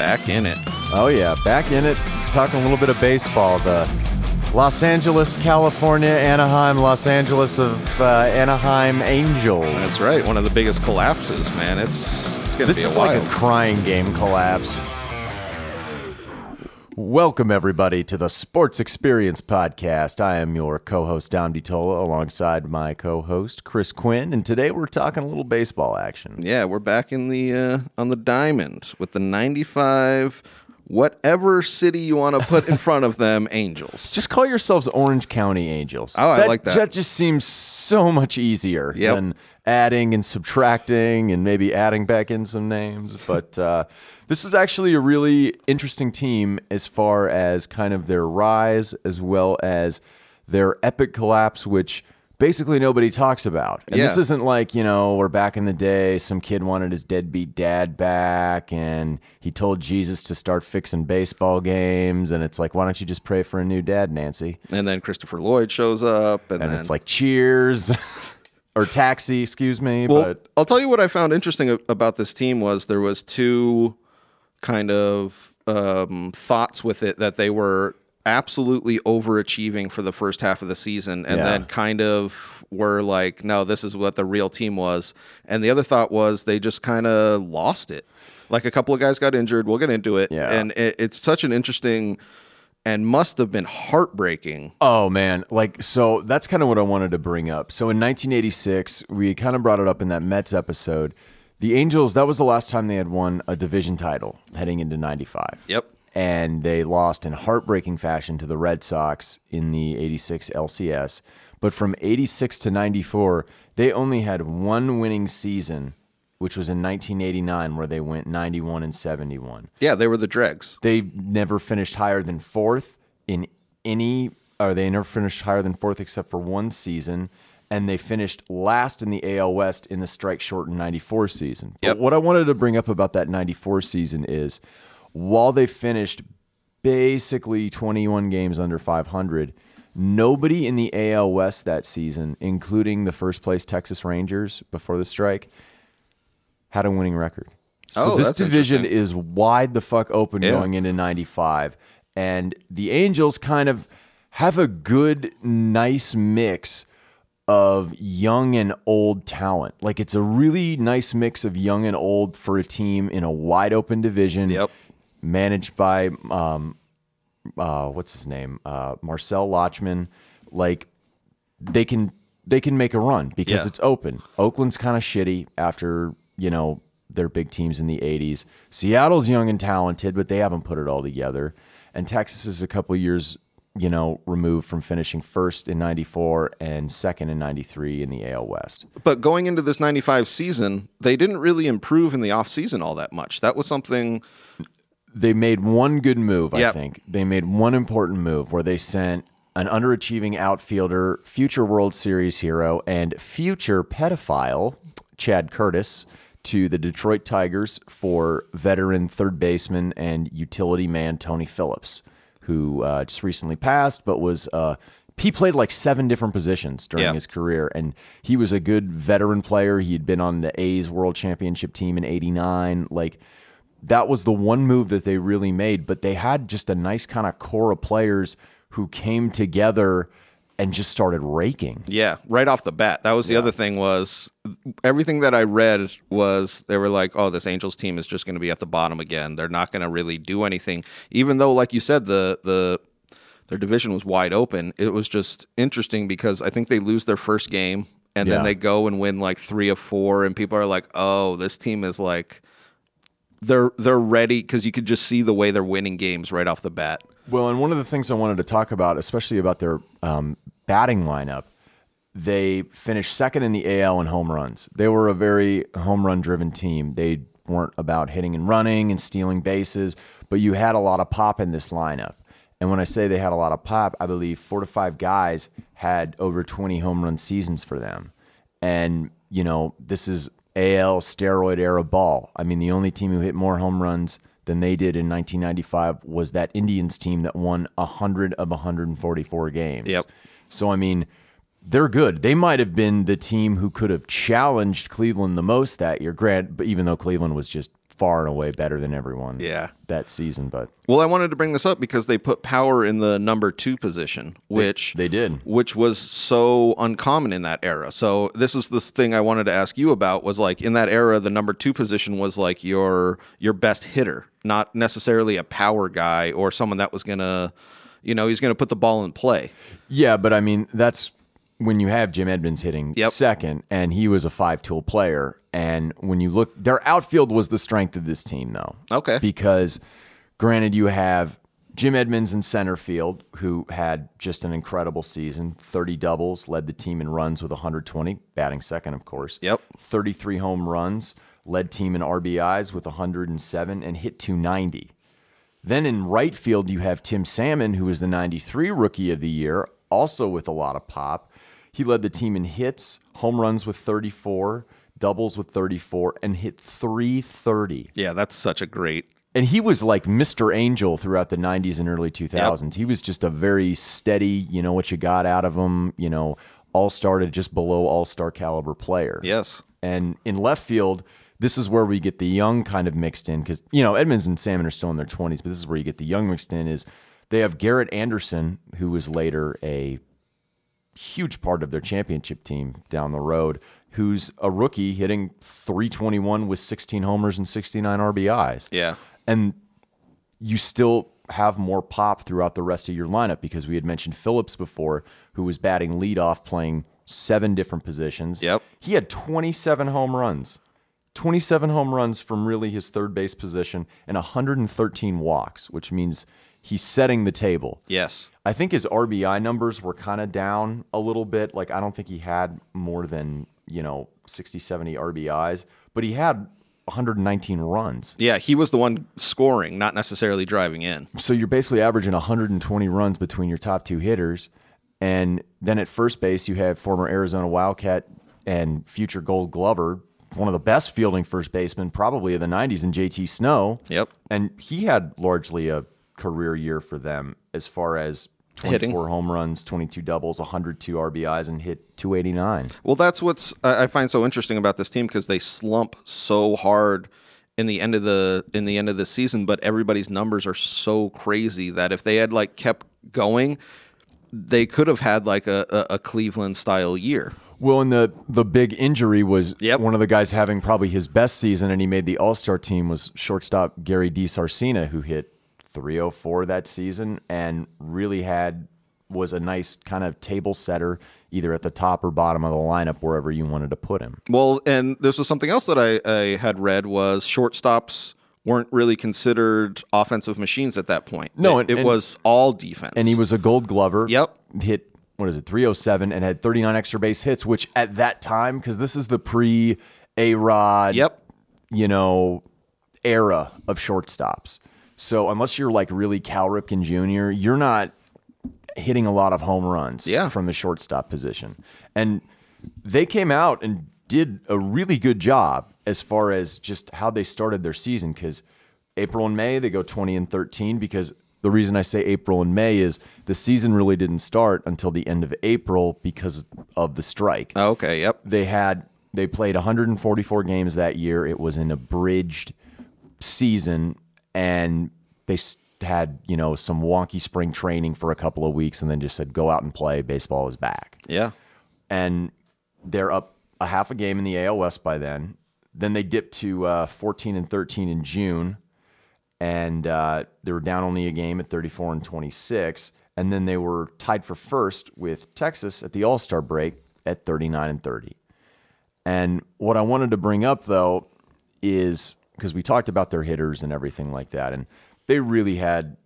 Back in it. Oh, yeah. Back in it. Talking a little bit of baseball. The Los Angeles, California, Anaheim, Los Angeles of Anaheim Angels. That's right. One of the biggest collapses, man. It's going to be This is like a crying game collapse. Welcome, everybody, to the Sports Experience Podcast. I am your co-host, Dominic DiTolla, alongside my co-host, Chris Quinn, and today we're talking a little baseball action. Yeah, we're back in the on the diamond with the 95, whatever city you want to put in front of them, Angels. Just call yourselves Orange County Angels. Oh, I like that. That just seems so much easier than adding and subtracting and maybe adding back in some names. But this is actually a really interesting team as far as kind of their rise as well as their epic collapse, which basically nobody talks about. And this isn't like, where back in the day some kid wanted his deadbeat dad back and he told Jesus to start fixing baseball games. And it's like, why don't you just pray for a new dad, Nancy? And then Christopher Lloyd shows up. And then it's like, cheers. Or Taxi, excuse me. Well, but I'll tell you what I found interesting about this team was there was two kind of thoughts with it, that they were absolutely overachieving for the first half of the season and then kind of were like, no, this is what the real team was. And the other thought was they just kind of lost it. Like a couple of guys got injured. We'll get into it. Yeah. And it's such an interesting and must have been heartbreaking. Oh, man. So that's kind of what I wanted to bring up. So in 1986, we kind of brought it up in that Mets episode. The Angels, that was the last time they had won a division title heading into 95. Yep. And they lost in heartbreaking fashion to the Red Sox in the 86 LCS. But from 86 to 94, they only had one winning season, which was in 1989, where they went 91 and 71. Yeah, they were the dregs. They never finished higher than fourth in any, or they never finished higher than fourth except for one season, and they finished last in the AL West in the strike-shortened 94 season. Yep. But what I wanted to bring up about that 94 season is, while they finished basically 21 games under 500, nobody in the AL West that season, including the first-place Texas Rangers before the strike, had a winning record. So this division is wide the fuck open going into 95. And the Angels kind of have a good, nice mix of young and old talent. Like, it's a really nice mix of young and old for a team in a wide open division managed by, what's his name? Marcel Lachman. Like, they can make a run because it's open. Oakland's kind of shitty after their big teams in the 80s. Seattle's young and talented, but they haven't put it all together. And Texas is a couple of years, removed from finishing first in 94 and second in 93 in the AL West. But going into this 95 season, they didn't really improve in the offseason all that much. That was something... They made one good move, I think. They made one important move where they sent an underachieving outfielder, future World Series hero, and future pedophile, Chad Curtis, to the Detroit Tigers for veteran third baseman and utility man Tony Phillips, who just recently passed, but was he played like 7 different positions during his career, and he was a good veteran player. He had been on the A's World Championship team in '89. Like, that was the one move that they really made, but they had just a nice kind of core of players who came together and just started raking. Yeah, right off the bat. That was the other thing, was everything that I read was they were like, oh, this Angels team is just going to be at the bottom again. They're not going to really do anything. Even though, like you said, their division was wide open. It was just interesting because I think they lose their first game and then they go and win like 3 of 4, and people are like, oh, this team is like, they're ready, because you could just see the way they're winning games right off the bat. Well, and one of the things I wanted to talk about, especially about their batting lineup, they finished second in the AL in home runs. They were a very home run-driven team. They weren't about hitting and running and stealing bases, but you had a lot of pop in this lineup. And when I say they had a lot of pop, I believe 4 to 5 guys had over 20 home run seasons for them. And, this is AL steroid era ball. I mean, the only team who hit more home runs than they did in 1995 was that Indians team that won 100 of 144 games. Yep. So, I mean, they're good. They might have been the team who could have challenged Cleveland the most that year. But even though Cleveland was just far and away better than everyone that season. But well, I wanted to bring this up because they put power in the number 2 position, which they did, which was so uncommon in that era. So this is the thing I wanted to ask you about, was like in that era, the number 2 position was like your best hitter, not necessarily a power guy or someone that was gonna, he's gonna put the ball in play. Yeah, but I mean that's when you have Jim Edmonds hitting second, and he was a 5-tool player. And when you look, their outfield was the strength of this team, though. Okay. Because, granted, you have Jim Edmonds in center field, who had just an incredible season, 30 doubles, led the team in runs with 120, batting second, of course. Yep. 33 home runs, led team in RBIs with 107, and hit 290. Then in right field, you have Tim Salmon, who was the 93 Rookie of the Year, also with a lot of pop. He led the team in hits, home runs with 34, doubles with 34, and hit 330. Yeah, that's such a great... And he was like Mr. Angel throughout the 90s and early 2000s. Yep. He was just a very steady, what you got out of him, all-star to just below all-star caliber player. Yes. And in left field, this is where we get the young kind of mixed in, because, Edmonds and Salmon are still in their 20s, but this is where you get the young mixed in, is they have Garrett Anderson, who was later a huge part of their championship team down the road, who's a rookie hitting .321 with 16 homers and 69 RBIs. Yeah. And you still have more pop throughout the rest of your lineup, because we had mentioned Phillips before, who was batting leadoff, playing 7 different positions. Yep. He had 27 home runs. 27 home runs from really his third base position and 113 walks, which means he's setting the table. Yes. I think his RBI numbers were kind of down a little bit. Like, I don't think he had more than, 60, 70 RBIs, but he had 119 runs. Yeah, he was the one scoring, not necessarily driving in. So you're basically averaging 120 runs between your top 2 hitters. And then at first base, you have former Arizona Wildcat and future Gold Glover, one of the best fielding first basemen probably of the 90s, in JT Snow. Yep. And he had largely a career year for them as far as 24 hitting, home runs, 22 doubles, 102 RBIs, and hit 289. Well, that's what's I find so interesting about this team, because they slump so hard in the end of the season, but everybody's numbers are so crazy that if they had kept going, they could have had a Cleveland style year. Well, and the big injury was one of the guys having probably his best season, and he made the All-Star team, was shortstop Gary DiSarcina, who hit .304 that season and really was a nice kind of table setter, either at the top or bottom of the lineup, wherever you wanted to put him. Well, and this was something else that I had read, was shortstops weren't really considered offensive machines at that point. No, it was all defense. And he was a Gold Glover. Yep. Hit, 307, and had 39 extra base hits, which at that time, because this is the pre-A-Rod, era of shortstops. So unless you're really Cal Ripken Jr., you're not hitting a lot of home runs from the shortstop position. And they came out and did a really good job as far as just how they started their season, because April and May, they go 20-13, because the reason I say April and May is the season really didn't start until the end of April because of the strike. Oh, okay, yep. They played 144 games that year. It was an abridged season, and they had, some wonky spring training for a couple of weeks, and then just said, go out and play. Baseball is back. Yeah. And they're up a half a game in the AL West by then. Then they dipped to 14-13 in June, and they were down only a game at 34-26. And then they were tied for first with Texas at the All-Star break at 39-30. And what I wanted to bring up, though, is because we talked about their hitters and everything like that, and they really had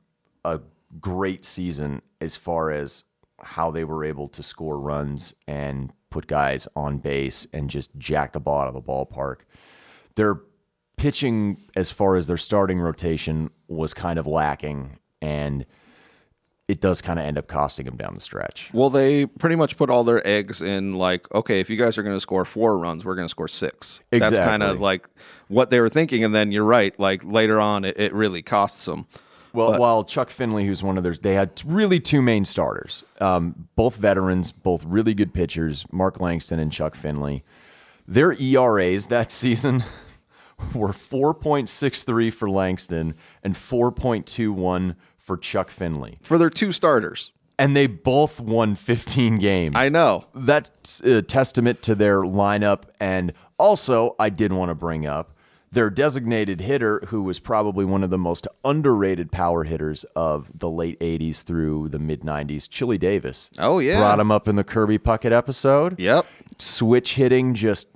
a great season as far as how they were able to score runs and put guys on base and just jack the ball out of the ballpark. Their pitching, as far as their starting rotation, was kind of lacking, and it does kind of end up costing them down the stretch. Well, they pretty much put all their eggs in, okay, if you guys are going to score 4 runs, we're going to score 6. Exactly. That's kind of what they were thinking, and then you're right, later on, it really costs them. Well, while Chuck Finley, who's one of theirs, they had really two main starters, both veterans, both really good pitchers, Mark Langston and Chuck Finley. Their ERAs that season were 4.63 for Langston and 4.21 for Chuck Finley. For their two starters. And they both won 15 games. I know. That's a testament to their lineup. And also, I did want to bring up their designated hitter, who was probably one of the most underrated power hitters of the late 80s through the mid-90s, Chili Davis. Oh, yeah. Brought him up in the Kirby Puckett episode. Yep. Switch hitting, just,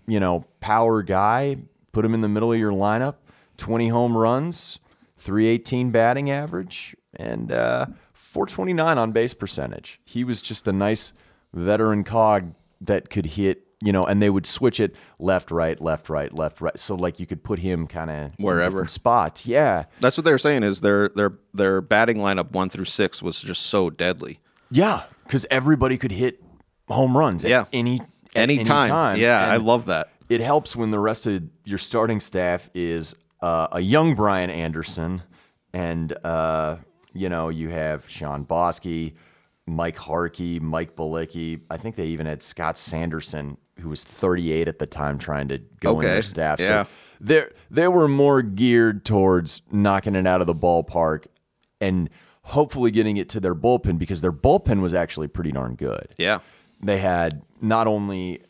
power guy. Put him in the middle of your lineup. 20 home runs, 318 batting average, and 429 on base percentage. He was just a nice veteran cog that could hit, and they would switch it left, right, left, right, left, right. So like you could put him kind of wherever spots. Yeah. That's what they were saying is their batting lineup 1 through 6 was just so deadly. Yeah, because everybody could hit home runs at any time. Yeah, and I love that. It helps when the rest of your starting staff is a young Brian Anderson, and you have Sean Bosky, Mike Harkey, Mike Balicki. I think they even had Scott Sanderson, who was 38 at the time, trying to go in their staff. Yeah. So they were more geared towards knocking it out of the ballpark and hopefully getting it to their bullpen, because their bullpen was actually pretty darn good. Yeah. They had not only,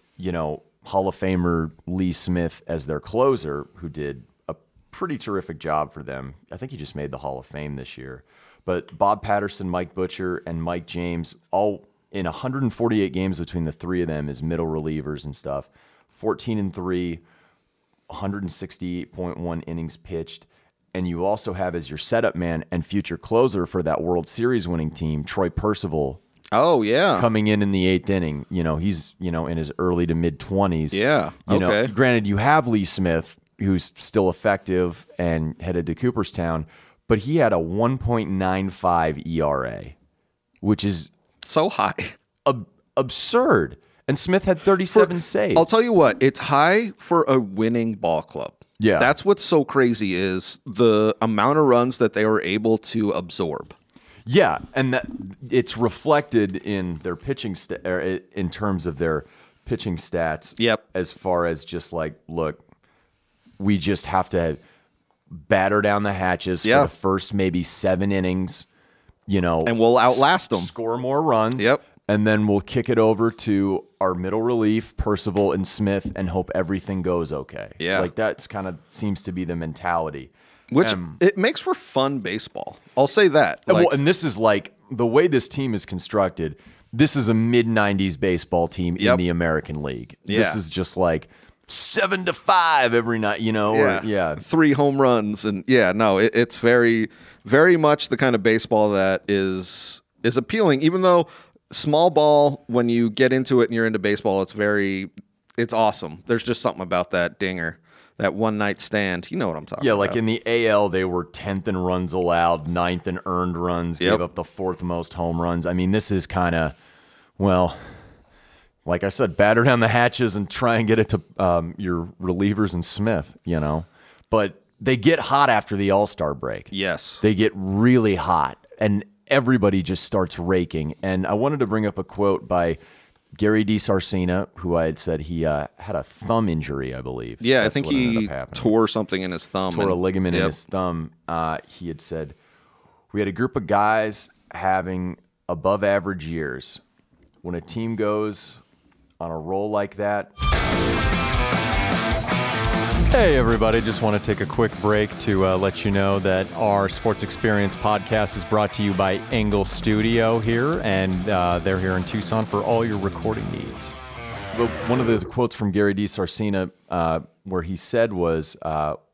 Hall of Famer Lee Smith as their closer, who did a pretty terrific job for them. I think he just made the Hall of Fame this year. But Bob Patterson, Mike Butcher, and Mike James, all in 148 games between the three of them as middle relievers and stuff. 14-3, 168.1 innings pitched. And you also have as your setup man and future closer for that World Series winning team, Troy Percival. Oh, yeah. Coming in the 8th inning. He's, in his early to mid-20s. Yeah, okay. Granted, you have Lee Smith, who's still effective and headed to Cooperstown, but he had a 1.95 ERA, which is so high. Absurd. And Smith had 37 saves. I'll tell you what, it's high for a winning ball club. Yeah. That's what's so crazy is the amount of runs that they were able to absorb. Yeah, and that it's reflected in their pitching in terms of their pitching stats. Yep. As far as just like, look, we just have to batter down the hatches for the first maybe 7 innings, and we'll outlast them. Score more runs. Yep. And then we'll kick it over to our middle relief, Percival and Smith, and hope everything goes okay. Yeah. Like that's kind of seems to be the mentality. Which it makes for fun baseball. I'll say that. And this is like the way this team is constructed. This is a mid-90s baseball team in the American League. Yeah. This is just like 7-5 every night, or 3 home runs. And it's very, very much the kind of baseball that is appealing, even though small ball, when you get into it and you're into baseball, it's awesome. There's just something about that dinger. That one night stand, you know what I'm talking about. Yeah, like in the AL, they were 10th in runs allowed, 9th in earned runs, gave up the 4th most home runs. I mean, this is kind of, like I said, batter down the hatches and try and get it to your relievers and Smith, But they get hot after the All-Star break. Yes. They get really hot, and everybody just starts raking. And I wanted to bring up a quote by Gary DiSarcina, who I had said he had a thumb injury, I believe. Yeah, I think he tore something in his thumb. Tore a ligament in his thumb. He had said, we had a group of guys having above average years. When a team goes on a roll like that. Hey, everybody. Just want to take a quick break to let you know that our Sports Experience podcast is brought to you by Angle Studio here, and they're here in Tucson for all your recording needs. But one of the quotes from Gary DiSarcina where he said was,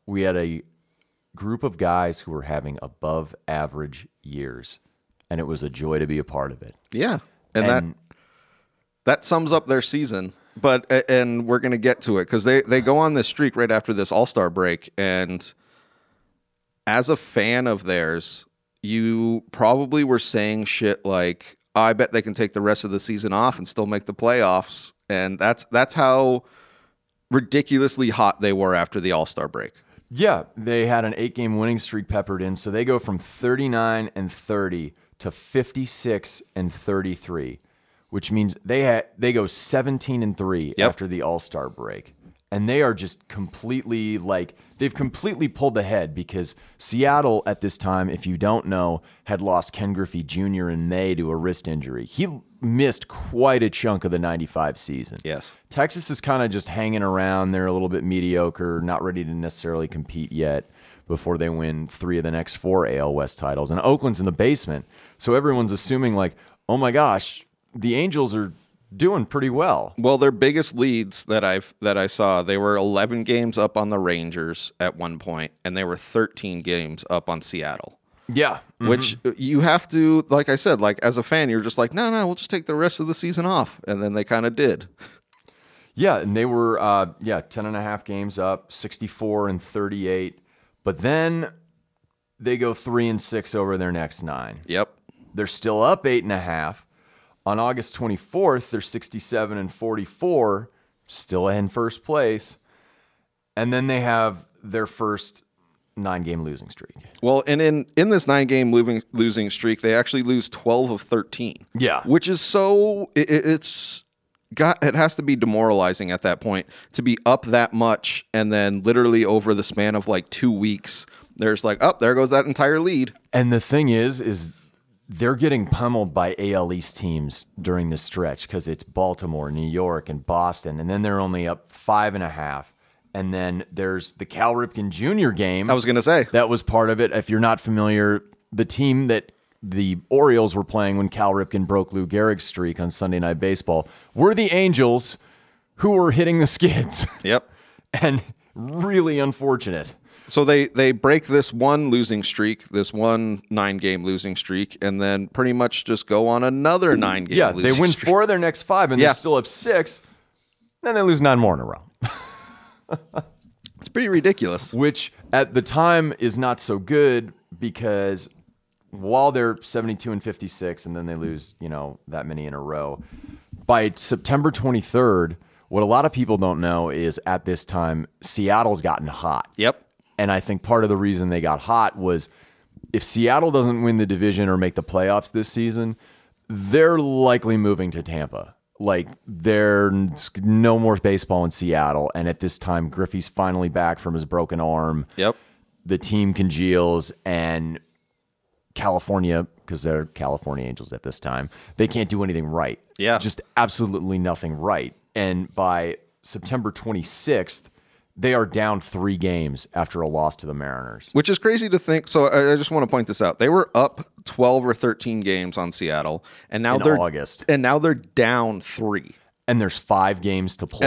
we had a group of guys who were having above average years, and it was a joy to be a part of it. Yeah, and that sums up their season. And we're going to get to it because they go on this streak right after this All-Star break. And as a fan of theirs, you probably were saying shit like, I bet they can take the rest of the season off and still make the playoffs. And that's how ridiculously hot they were after the All-Star break. Yeah, they had an 8-game winning streak peppered in, so they go from 39-30 to 56-33, which means they go 17-3 after the All-Star break. And they are just completely they've completely pulled ahead because Seattle at this time, if you don't know, had lost Ken Griffey Jr. in May to a wrist injury. He missed quite a chunk of the 95 season. Yes. Texas is kind of just hanging around. They're a little bit mediocre, not ready to necessarily compete yet before they win 3 of the next 4 AL West titles. And Oakland's in the basement. So everyone's assuming oh my gosh, the Angels are doing pretty well. Well, their biggest leads that I saw, they were 11 games up on the Rangers at one point, and they were 13 games up on Seattle. Yeah. Mm-hmm. Which you have to, like I said, as a fan, you're just no, we'll just take the rest of the season off. And then they kind of did. Yeah, and they were 10.5 games up, 64-38. But then they go 3-6 over their next 9. Yep. They're still up 8.5. On August 24th, they're 67-44, still in first place. And then they have their first 9-game losing streak. Well, and in this 9-game losing streak, they actually lose 12 of 13. Yeah. Which is so it has to be demoralizing at that point to be up that much, and then literally over the span of 2 weeks, there's there goes that entire lead. And the thing is they're getting pummeled by AL East teams during this stretch because it's Baltimore, New York, and Boston, and then they're only up 5.5. And then there's the Cal Ripken Jr. game. I was going to say. That was part of it. If you're not familiar, the team that the Orioles were playing when Cal Ripken broke Lou Gehrig's streak on Sunday Night Baseball were the Angels, who were hitting the skids. Yep. And really unfortunate. So they break this one losing streak, this one 9-game losing streak, and then pretty much just go on another 9-game losing streak. Yeah, they win 4 of their next 5, and they're still up 6. Then they lose 9 more in a row. It's pretty ridiculous. Which at the time is not so good because while they're 72-56 and then they lose, that many in a row, by September 23rd, what a lot of people don't know is at this time, Seattle's gotten hot. Yep. And I think part of the reason they got hot was if Seattle doesn't win the division or make the playoffs this season, they're likely moving to Tampa. There's no more baseball in Seattle. And at this time, Griffey's finally back from his broken arm. Yep. The team congeals, and California, because they're California Angels at this time, they can't do anything right. Yeah. Just absolutely nothing right. And by September 26th, they are down 3 games after a loss to the Mariners. Which is crazy to think. So I just want to point this out. They were up 12 or 13 games on Seattle, and now they're August. And now they're down 3. And there's 5 games to play.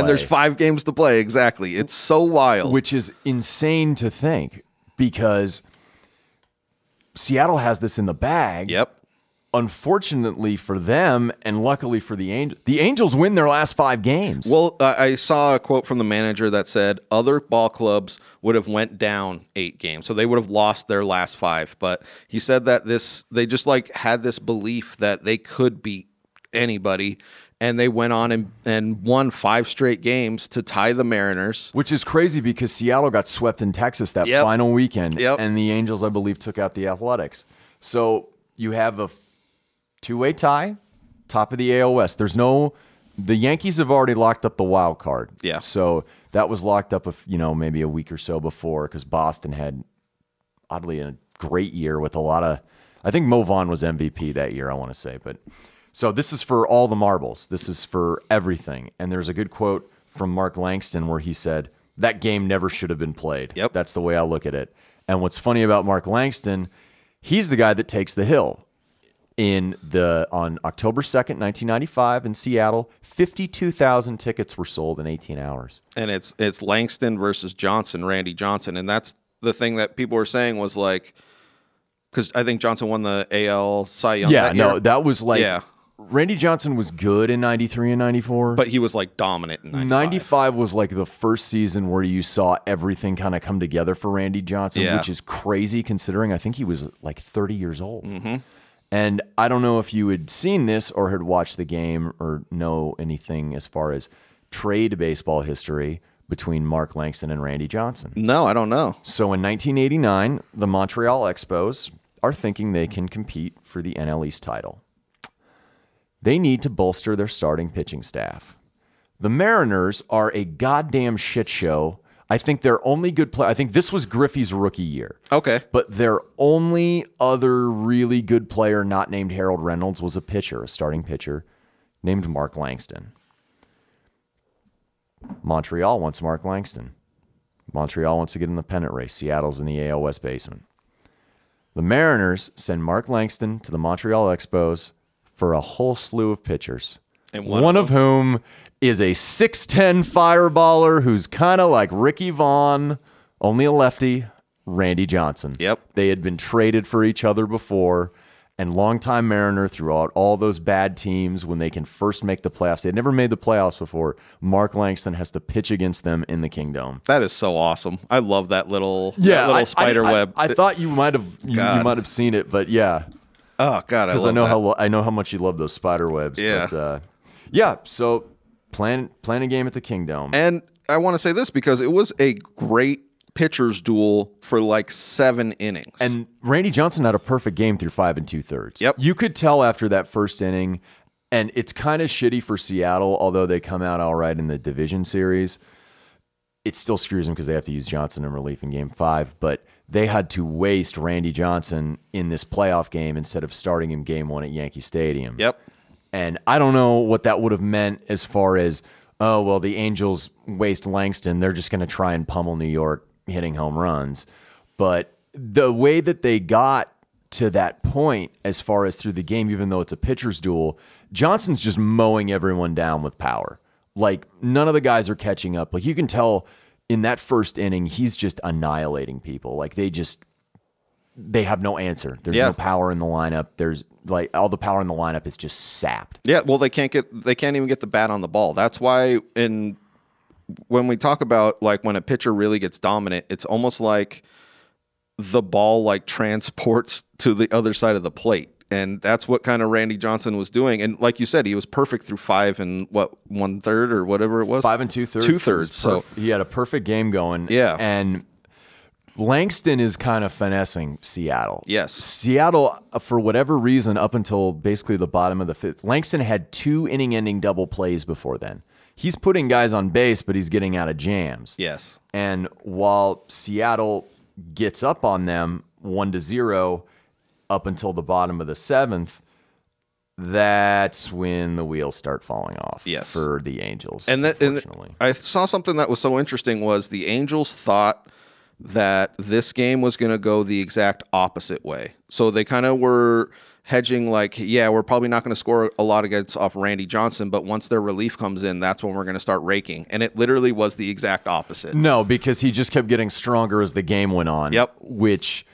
Exactly. It's so wild. Which is insane to think because Seattle has this in the bag. Yep. Unfortunately for them, and luckily for the Angels win their last 5 games. Well, I saw a quote from the manager that said other ball clubs would have went down 8 games, so they would have lost their last 5. But he said that they just had this belief that they could beat anybody, and they went on and won 5 straight games to tie the Mariners. Which is crazy because Seattle got swept in Texas that final weekend, and the Angels, I believe, took out the Athletics. So you have a 2-way tie, top of the AL West. The Yankees have already locked up the wild card. Yeah. So that was locked up, maybe a week or so before because Boston had, oddly, a great year with a lot of, I think Mo Vaughn was MVP that year, I want to say. But so this is for all the marbles. This is for everything. And there's a good quote from Mark Langston where he said, that game never should have been played. Yep. That's the way I look at it. And what's funny about Mark Langston, he's the guy that takes the hill. On October 2nd, 1995 in Seattle, 52,000 tickets were sold in 18 hours. And it's Langston versus Johnson, Randy Johnson. And that's the thing that people were saying was because I think Johnson won the AL Cy Young that year. That was Randy Johnson was good in 93 and 94. But he was dominant in 95. 95 was the first season where you saw everything kind of come together for Randy Johnson, which is crazy considering I think he was 30 years old. Mm-hmm. And I don't know if you had seen this or had watched the game or know anything as far as trade baseball history, between Mark Langston and Randy Johnson? No, I don't know. So in 1989, the Montreal Expos are thinking they can compete for the NL East title. They need to bolster their starting pitching staff. The Mariners are a goddamn shit show. I think their only good player, I think this was Griffey's rookie year. Okay. But their only other really good player not named Harold Reynolds was a pitcher, a starting pitcher named Mark Langston. Montreal wants Mark Langston. Montreal wants to get in the pennant race. Seattle's in the AL West basement. The Mariners send Mark Langston to the Montreal Expos for a whole slew of pitchers. And one of whom is a 6'10 fireballer who's kind of like Ricky Vaughn, only a lefty, Randy Johnson. Yep. They had been traded for each other before, and longtime Mariner throughout all those bad teams when they can first make the playoffs. They had never made the playoffs before. Mark Langston has to pitch against them in the Kingdome. That is so awesome. I love that little spider web. I thought you might have you might have seen it, but yeah. Oh God, because I know how much you love those spider webs. Yeah, but, so plan a game at the Kingdome. And I want to say this because it was a great pitcher's duel for like 7 innings. And Randy Johnson had a perfect game through 5 2/3. Yep. You could tell after that first inning, and it's kind of shitty for Seattle, although they come out all right in the division series. It still screws them because they have to use Johnson in relief in Game 5, but they had to waste Randy Johnson in this playoff game instead of starting him Game 1 at Yankee Stadium. Yep. And I don't know what that would have meant as far as, oh, well, the Angels waste Langston. They're just going to try and pummel New York hitting home runs. But the way that they got to that point as far as through the game, even though it's a pitcher's duel, Johnson's just mowing everyone down with power. Like, none of the guys are catching up. Like, you can tell in that first inning, he's just annihilating people. Like, they have no answer. There's no power in the lineup. There's like all the power in the lineup is just sapped. Yeah, well, they can't even get the bat on the ball. That's why when we talk about like when a pitcher really gets dominant, it's almost like the ball like transports to the other side of the plate. And that's what kind of Randy Johnson was doing. And like you said, he was perfect through 5 1/3 or whatever it was. 5 2/3. 2/3. So he had a perfect game going. Yeah. And Langston is kind of finessing Seattle. Yes. Seattle, for whatever reason, up until basically the bottom of the 5th, Langston had 2 inning-ending double plays before then. He's putting guys on base, but he's getting out of jams. Yes. And while Seattle gets up on them 1-0 up until the bottom of the 7th, that's when the wheels start falling off for the Angels. And I saw something that was so interesting was the Angels thought that this game was going to go the exact opposite way. So they kind of were hedging like, we're probably not going to score a lot off Randy Johnson, but once their relief comes in, that's when we're going to start raking. And it literally was the exact opposite. No, because he just kept getting stronger as the game went on. Yep. Which,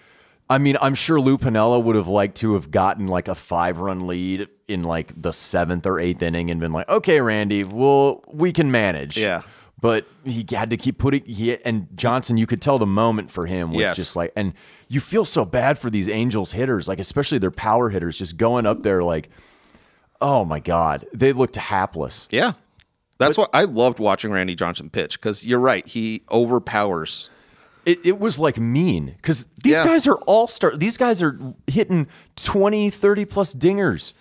I mean, I'm sure Lou Piniella would have liked to have gotten like a 5-run lead in like the 7th or 8th inning and been like, okay, Randy, we can manage. Yeah. But he had to keep and Johnson, you could tell the moment for him was just like, and you feel so bad for these Angels hitters, like especially their power hitters, just going up there like, oh my God, they looked hapless. Yeah. That's what I loved watching Randy Johnson pitch because you're right, he overpowers. It was like mean because these guys are all-star. These guys are hitting 20, 30 plus dingers.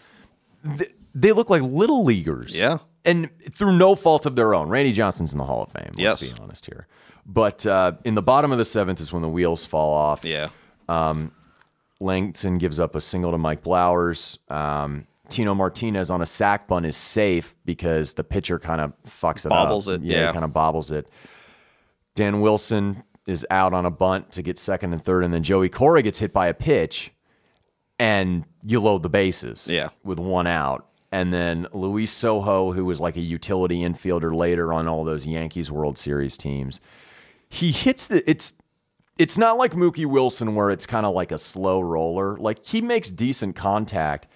They look like little leaguers. Yeah. And through no fault of their own. Randy Johnson's in the Hall of Fame, let's be honest here. But in the bottom of the 7th is when the wheels fall off. Yeah. Langston gives up a single to Mike Blowers. Tino Martinez on a sac bunt is safe because the pitcher kind of fucks it bobbles up. It. Yeah, kind of bobbles it. Dan Wilson is out on a bunt to get 2nd and 3rd, and then Joey Cora gets hit by a pitch, and you load the bases with 1 out. And then Luis Sojo, who was like a utility infielder later on all those Yankees World Series teams, he hits it's not like Mookie Wilson where it's kind of like a slow roller. Like he makes decent contact,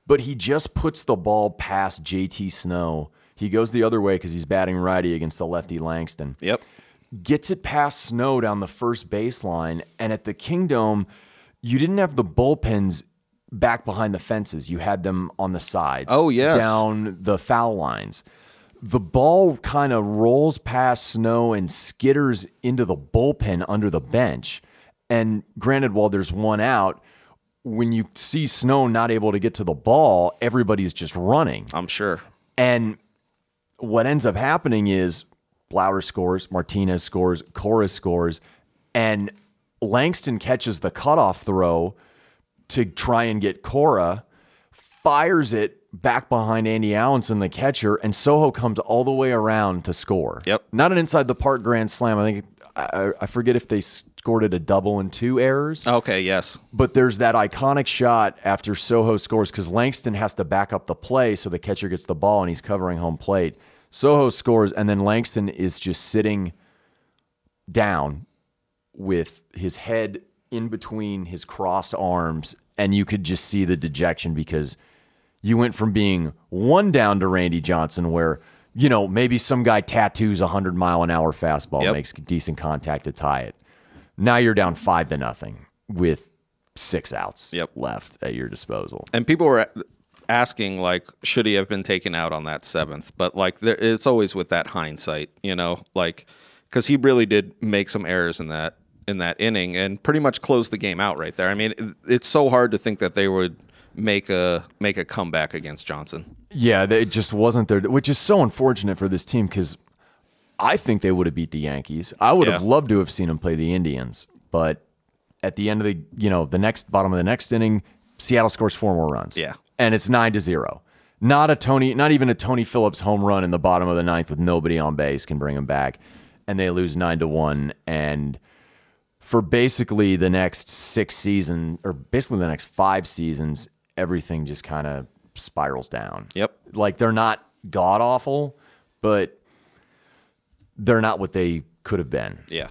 but he just puts the ball past JT Snow. He goes the other way because he's batting righty against the lefty Langston. Yep. Gets it past Snow down the first baseline. And at the Kingdome, you didn't have the bullpens back behind the fences. You had them on the sides. Oh, yes. Down the foul lines. the ball kind of rolls past Snow and skitters into the bullpen under the bench. And granted, while there's one out, when you see Snow not able to get to the ball, everybody's just running. I'm sure. And what ends up happening is Blauer scores, Martinez scores, Cora scores, and Langston catches the cutoff throw to try and get Cora, fires it back behind Andy Allenson, the catcher, and Soho comes all the way around to score. Yep. Not an inside the park grand slam. I think I forget if they scored it a double and 2 errors. Okay, yes. But there's that iconic shot after Soho scores because Langston has to back up the play so the catcher gets the ball and he's covering home plate. Soho scores, and then Langston is just sitting down with his head in between his crossed arms, and you could just see the dejection because you went from being 1 down to Randy Johnson where, you know, maybe some guy tattoos 100-mile-an-hour fastball, makes decent contact to tie it. Now you're down 5-0 with 6 outs left at your disposal. And people were asking, like, should he have been taken out on that 7th? But, like, it's always with that hindsight, you know, like, because he really did make some errors in that inning and pretty much closed the game out right there. I mean, it's so hard to think that they would make a comeback against Johnson. Yeah, it just wasn't there, which is so unfortunate for this team because I think they would have beat the Yankees. I would have loved to have seen them play the Indians, but at the end of the, you know, the bottom of the next inning, Seattle scores 4 more runs. Yeah. And it's 9-0. Not even a Tony Phillips home run in the bottom of the 9th with nobody on base can bring them back. And they lose 9-1. And for basically the next 6 seasons, or basically the next 5 seasons, everything just kind of spirals down. Yep. Like, they're not god awful, but they're not what they could have been. Yeah.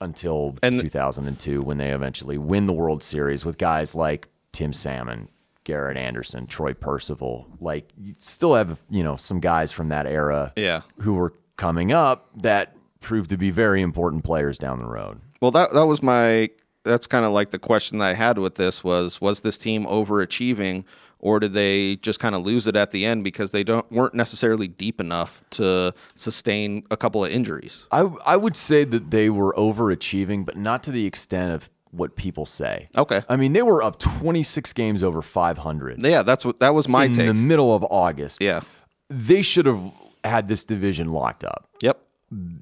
Until 2002, when they eventually win the World Series with guys like Tim Salmon, Garrett Anderson, Troy Percival. Like, you still have, you know, some guys from that era who were coming up that proved to be very important players down the road. Well, that's kind of like the question that I had with this was this team overachieving, or did they just kind of lose it at the end because they weren't necessarily deep enough to sustain a couple of injuries? I would say that they were overachieving, but not to the extent of what people say. Okay. I mean, they were up 26 games over 500. Yeah, that was my take. In the middle of August. Yeah. They should have had this division locked up. Yep.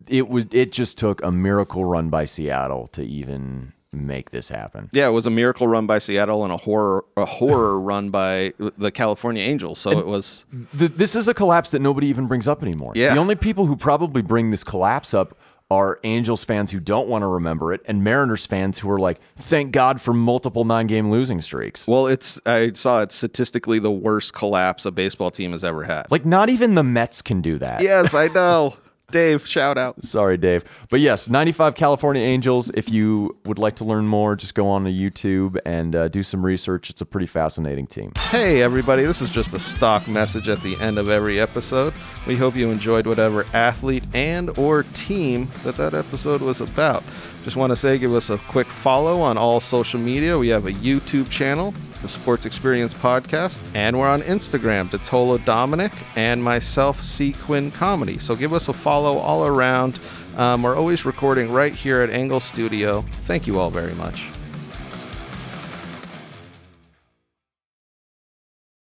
It just took a miracle run by Seattle to even make this happen. Yeah, it was a miracle run by Seattle and a horror run by the California Angels. So it was. This is a collapse that nobody even brings up anymore. Yeah. The only people who probably bring this collapse up are Angels fans who don't want to remember it, and Mariners fans who are like, thank God for multiple 9-game losing streaks. Well, I saw it's statistically the worst collapse a baseball team has ever had. Like, not even the Mets can do that. Yes, I know. Dave, shout out. Sorry, Dave. But yes, 95 California Angels. If you would like to learn more, just go on to YouTube and do some research. It's a pretty fascinating team. Hey, everybody. This is just a stock message at the end of every episode. We hope you enjoyed whatever athlete and or team that episode was about. Just want to say, give us a quick follow on all social media. We have a YouTube channel, the Sports Experience Podcast, and we're on Instagram, DiTolla Dominic, and myself, C. Quinn Comedy. So give us a follow all around. We're always recording right here at Angle Studio. Thank you all very much.